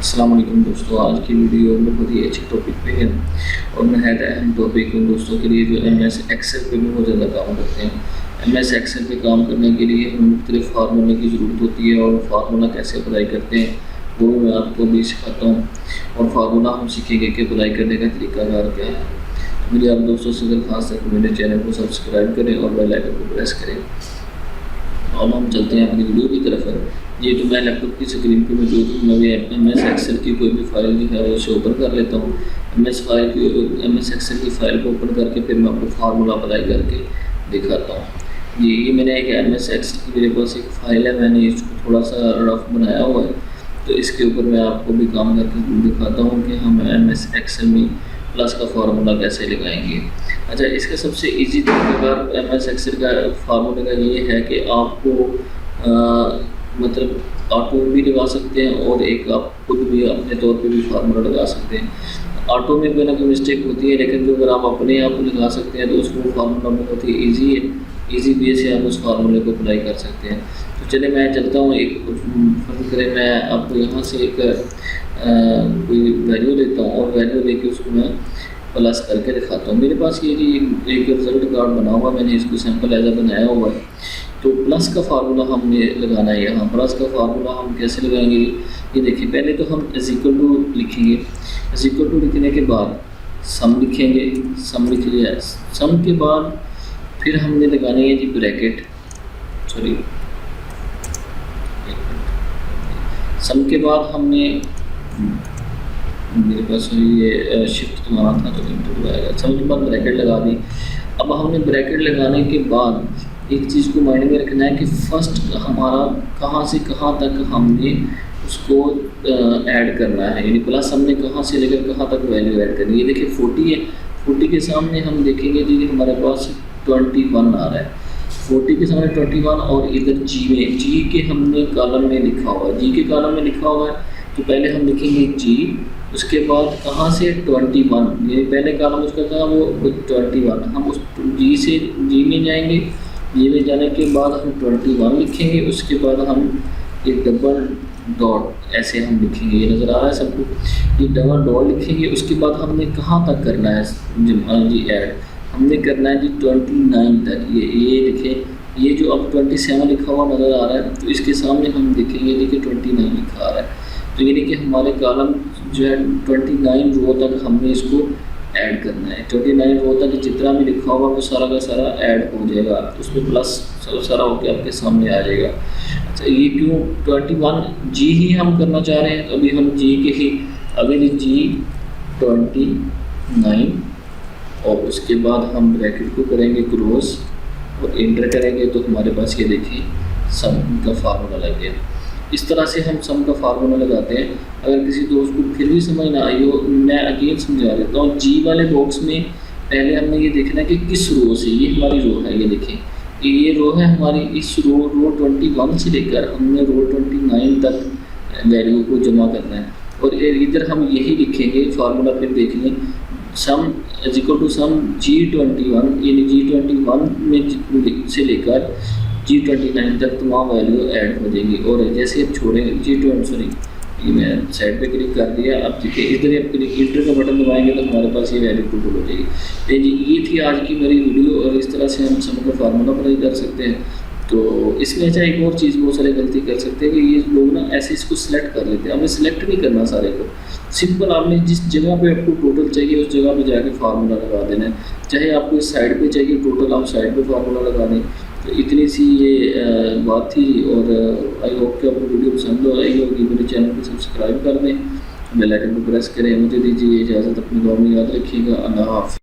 अस्सलाम वालेकुम दोस्तों, आज की वीडियो बहुत ही अच्छे टॉपिक पे है और नहायत अहम टॉपिक है दोस्तों के लिए जो MS एक्सेल पे बहुत ज़्यादा काम करते हैं। MS एक्सेल पे काम करने के लिए हमें मुख्तलिफ फार्मूले की ज़रूरत होती है और फार्मूला कैसे अप्लाई करते हैं वो मैं आपको भी सिखाता हूँ और फार्मूला हम सीखेंगे कि अप्लाई करने का तरीकाकार क्या है। मेरे आप दोस्तों से दरख्वास्त है कि मेरे चैनल को सब्सक्राइब करें और बेल आइकन को प्रेस करें। अब हम चलते हैं अपनी वीडियो की तरफ। ये जो मैं लैपटॉप की स्क्रीन पे मौजूद हूँ, मैं MS एक्सेल की कोई भी फाइल जो है उसे ओपन कर लेता हूँ। MS एक्सेल की फ़ाइल को ओपन करके फिर मैं आपको फार्मूला अप्लाई करके दिखाता हूँ। ये मैंने एक MS एक्सेल की मेरे पास एक फ़ाइल है, मैंने इसको थोड़ा सा रफ बनाया हुआ है, तो इसके ऊपर मैं आपको भी काम करके दिखाता हूँ कि हम MS एक्सेल में प्लस का फार्मूला कैसे लगाएंगे। अच्छा, इसका सबसे इजी तरीकाकार MS एक्सेल का फार्मूले का ये है कि आपको मतलब ऑटो भी लगा सकते हैं और एक आप खुद भी अपने तौर पे भी फार्मूला लगा सकते हैं। ऑटो में कोई ना कोई मिस्टेक होती है, लेकिन जो अगर आप अपने आप लगा सकते हैं तो उसको फार्मूला बहुत ही ईजी है, ईजी वे से आप उस फार्मूले को अप्लाई कर सकते हैं। तो चलिए मैं चलता हूँ, एक फर्ज करें मैं आपको यहाँ से एक कोई वैल्यू लेता हूँ और वैल्यू लेके उसको मैं प्लस करके दिखाता हूँ। मेरे पास ये जी एक रिजल्ट कार्ड बना हुआ, मैंने इसको सैम्पल एज बनाया हुआ है। तो प्लस का फार्मूला हमने लगाना है यहाँ। प्लस का फार्मूला हम कैसे लगाएंगे, ये देखिए। पहले तो हम इक्वल टू लिखेंगे, इक्वल टू लिखने के बाद सम लिखेंगे, सम लिख लिया। सम के बाद फिर हमने लगाने है जी ब्रैकेट, सॉरी सम के बाद हमने मेरे पास ये शिफ्ट दबाना था तो इंटर लगाएगा। सम के बाद ब्रैकेट लगा दी। अब हमने ब्रैकेट लगाने के बाद एक चीज़ को माइंड में रखना है कि फर्स्ट हमारा कहाँ से कहाँ तक हमने उसको ऐड करना है, यानी प्लस हमने कहाँ से लेकर कहाँ तक वैल्यू ऐड करनी है। ये देखिए 40 है, 40 के सामने हम देखेंगे जी हमारे पास 21 आ रहा है। 40 के सामने 21 और इधर जी में, जी के हमने कॉलम में लिखा हुआ है, जी के कॉलम में लिखा हुआ है तो पहले हम लिखेंगे जी, उसके बाद कहाँ से 21, ये पहले कॉलम उसका था वो 21, हम उस जी से जी में जाएंगे, जी में जाने के बाद हम 21 लिखेंगे, उसके बाद हम एक डबल डॉट ऐसे हम लिखेंगे, ये नज़र आ रहा है सबको, ये डबल डॉट लिखेंगे। उसके बाद हमने कहाँ तक करना है जी ऐड, हमने करना है जी 29 तक। ये देखें, ये जो अब 27 लिखा हुआ नज़र आ रहा है तो इसके सामने हम देखेंगे देखिए 29 लिखा आ रहा है। तो ये देखिए हमारे कॉलम जो है 29 रो तक हमने इसको ऐड करना है। 29 रो तक जितना भी लिखा होगा वो सारा का सारा ऐड हो जाएगा, उसमें प्लस सारा होकर आपके सामने आ जाएगा। अच्छा, ये क्यों 21 जी ही हम करना चाह रहे हैं, अभी हम जी के ही अभी जी 29 और उसके बाद हम ब्रैकेट को करेंगे क्लोज और एंटर करेंगे तो हमारे पास ये देखिए सम का फार्मूला लग गया। इस तरह से हम सम का फार्मूला लगाते हैं। अगर किसी दोस्त को फिर भी समझ ना आई हो, मैं अगेन समझा देता हूँ। जी वाले बॉक्स में पहले हमने ये देखना है कि किस रो से, ये हमारी रो है, ये देखें ये रो है हमारी, इस रो 21 से लेकर हमने रो 29 तक वैल्यू को जमा करना है और इधर हम यही लिखेंगे फार्मूला। फिर देख लें sum equal to some G21, यानी G21 में से लेकर G29 तक तमाम वैल्यू ऐड हो जाएगी। और जैसे आप छोड़ेंगे G20, ये मैं साइड पे क्लिक कर दिया, अब देखिए इधर आप क्लिक इंटर का बटन दबाएंगे तो हमारे पास ये वैल्यू टोटल हो जाएगी। तो जी ये थी आज की मेरी वीडियो और इस तरह से हम सम का फार्मूला अप्लाई कर सकते हैं। तो इसमें अच्छा एक और चीज़ बहुत सारे गलती कर सकते हैं कि ये लोग ना ऐसे इसको सिलेक्ट कर लेते हैं। हमें सिलेक्ट नहीं करना सारे को, सिंपल आपने जिस जगह पे आपको टोटल चाहिए उस जगह पे जाके फार्मूला लगा देना है। चाहे आपको इस साइड पे चाहिए टोटल, आप साइड पे फार्मूला लगा दें। तो इतनी सी ये बात थी और आई होप कि आपको वीडियो पसंद आई होगी। मेरे चैनल को सब्सक्राइब कर दें, बेल आइकन को प्रेस करें। मुझे दीजिए इजाज़त, अपनी दुआ में याद रखिएगा। अल्लाह हाफ़िज़।